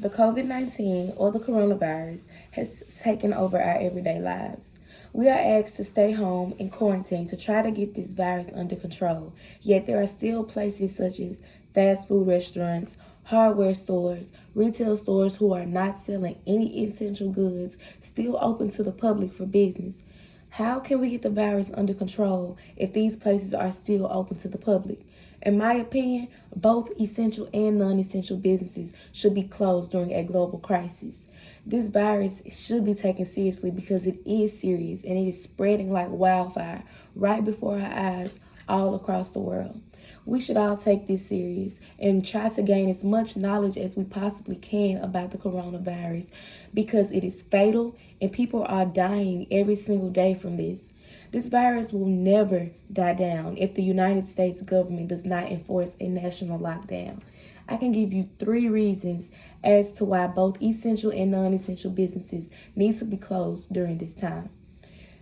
The COVID-19 or the coronavirus has taken over our everyday lives. We are asked to stay home and quarantine to try to get this virus under control. Yet there are still places such as fast food restaurants, hardware stores, retail stores who are not selling any essential goods still open to the public for business. How can we get the virus under control if these places are still open to the public? In my opinion, both essential and non essential businesses should be closed during a global crisis. This virus should be taken seriously because it is serious and it is spreading like wildfire right before our eyes all across the world. We should all take this serious and try to gain as much knowledge as we possibly can about the coronavirus because it is fatal and people are dying every single day from this. This virus will never die down if the United States government does not enforce a national lockdown. I can give you 3 reasons as to why both essential and non-essential businesses need to be closed during this time.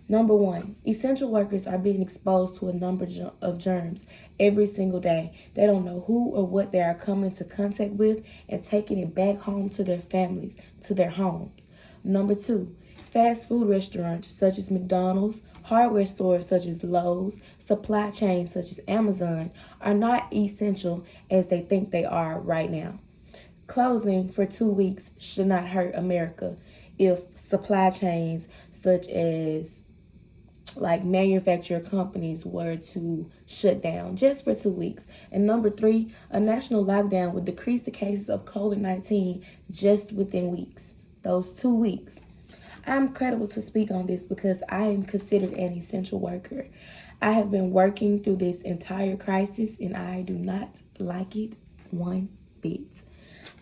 Number 1, essential workers are being exposed to a number of germs every single day. They don't know who or what they are coming into contact with and taking it back home to their families, to their homes. Number 2, fast food restaurants such as McDonald's, hardware stores such as Lowe's, supply chains such as Amazon are not essential as they think they are right now. Closing for 2 weeks should not hurt America if supply chains such as like manufacturer companies were to shut down just for 2 weeks. And number 3, a national lockdown would decrease the cases of COVID-19 just within weeks. Those 2 weeks. I'm credible to speak on this because I am considered an essential worker. I have been working through this entire crisis and I do not like it one bit.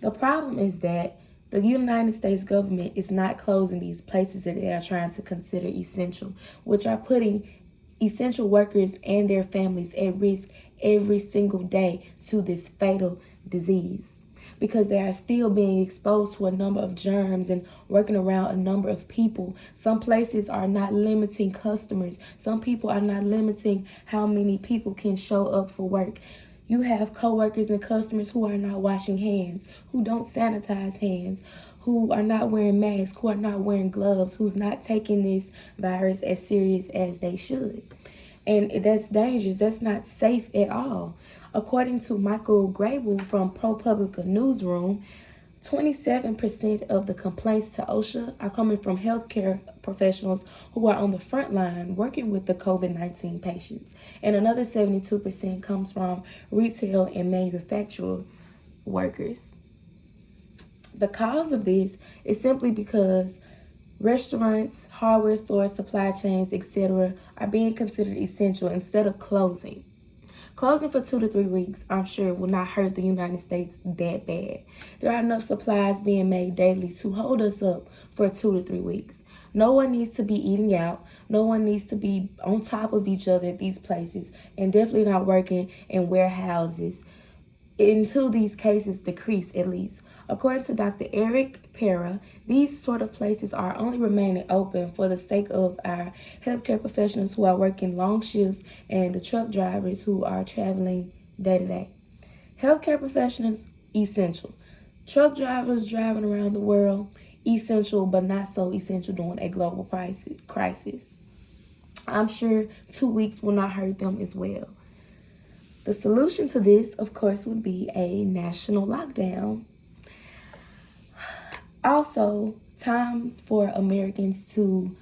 The problem is that the United States government is not closing these places that they are trying to consider essential, which are putting essential workers and their families at risk every single day to this fatal disease because they are still being exposed to a number of germs and working around a number of people. Some places are not limiting customers. Some people are not limiting how many people can show up for work. You have coworkers and customers who are not washing hands, who don't sanitize hands, who are not wearing masks, who are not wearing gloves, who's not taking this virus as serious as they should. And that's dangerous. That's not safe at all. According to Michael Grable from ProPublica Newsroom, 27% of the complaints to OSHA are coming from healthcare professionals who are on the front line working with the COVID-19 patients. And another 72% comes from retail and manufacturer workers. The cause of this is simply because restaurants, hardware stores, supply chains, etc. are being considered essential instead of closing. Closing for 2 to 3 weeks, I'm sure, will not hurt the United States that bad. There are enough supplies being made daily to hold us up for 2 to 3 weeks. No one needs to be eating out. No one needs to be on top of each other at these places, and definitely not working in warehouses until these cases decrease at least. According to Dr. Eric Pera, these sort of places are only remaining open for the sake of our healthcare professionals who are working long shifts and the truck drivers who are traveling day to day. Healthcare professionals, essential. Truck drivers driving around the world, essential but not so essential during a global crisis. I'm sure 2 weeks will not hurt them as well. The solution to this, of course, would be a national lockdown. Also, time for Americans to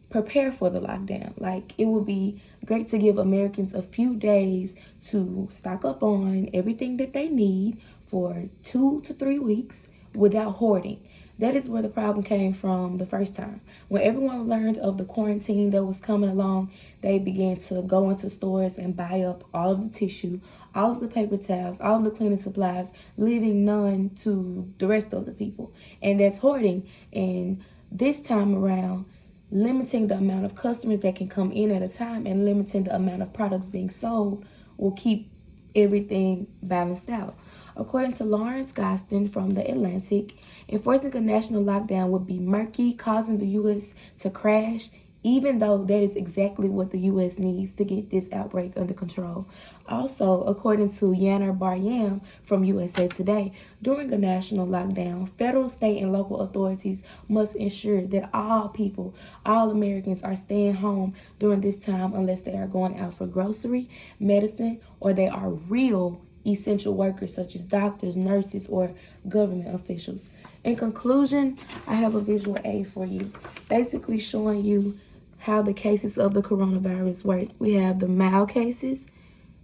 prepare for the lockdown. Like, it would be great to give Americans a few days to stock up on everything that they need for 2 to 3 weeks without hoarding. That is where the problem came from the first time. When everyone learned of the quarantine that was coming along, they began to go into stores and buy up all of the tissue, all of the paper towels, all of the cleaning supplies, leaving none to the rest of the people. And that's hoarding. And this time around, limiting the amount of customers that can come in at a time and limiting the amount of products being sold will keep everything balanced out. According to Lawrence Gostin from The Atlantic, enforcing a national lockdown would be murky, causing the U.S. to crash even though that is exactly what the U.S. needs to get this outbreak under control. Also, according to Yanar Baryam from USA Today, during a national lockdown, federal, state, and local authorities must ensure that all people, all Americans, are staying home during this time unless they are going out for grocery, medicine, or they are real essential workers such as doctors, nurses, or government officials. In conclusion, I have a visual aid for you, basically showing you how the cases of the coronavirus work. We have the mild cases,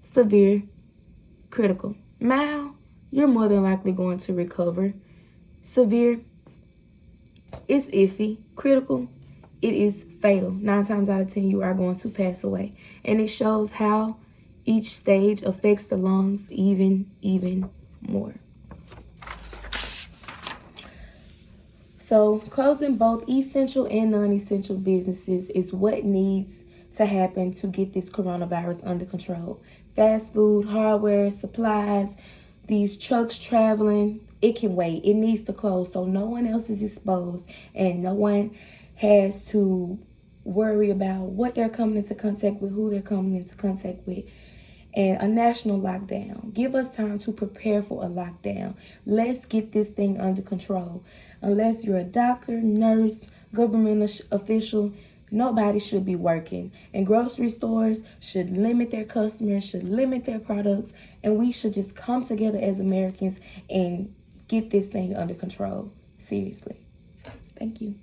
severe, critical. Mild, you're more than likely going to recover. Severe, it's iffy. Critical, it is fatal. 9 times out of 10, you are going to pass away. And it shows how each stage affects the lungs even more. So closing both essential and non-essential businesses is what needs to happen to get this coronavirus under control. Fast food, hardware, supplies, these trucks traveling, it can wait. It needs to close so no one else is exposed and no one has to worry about what they're coming into contact with, who they're coming into contact with. And a national lockdown. Give us time to prepare for a lockdown. Let's get this thing under control. Unless you're a doctor, nurse, government official, nobody should be working. And grocery stores should limit their customers, should limit their products, and we should just come together as Americans and get this thing under control. Seriously. Thank you.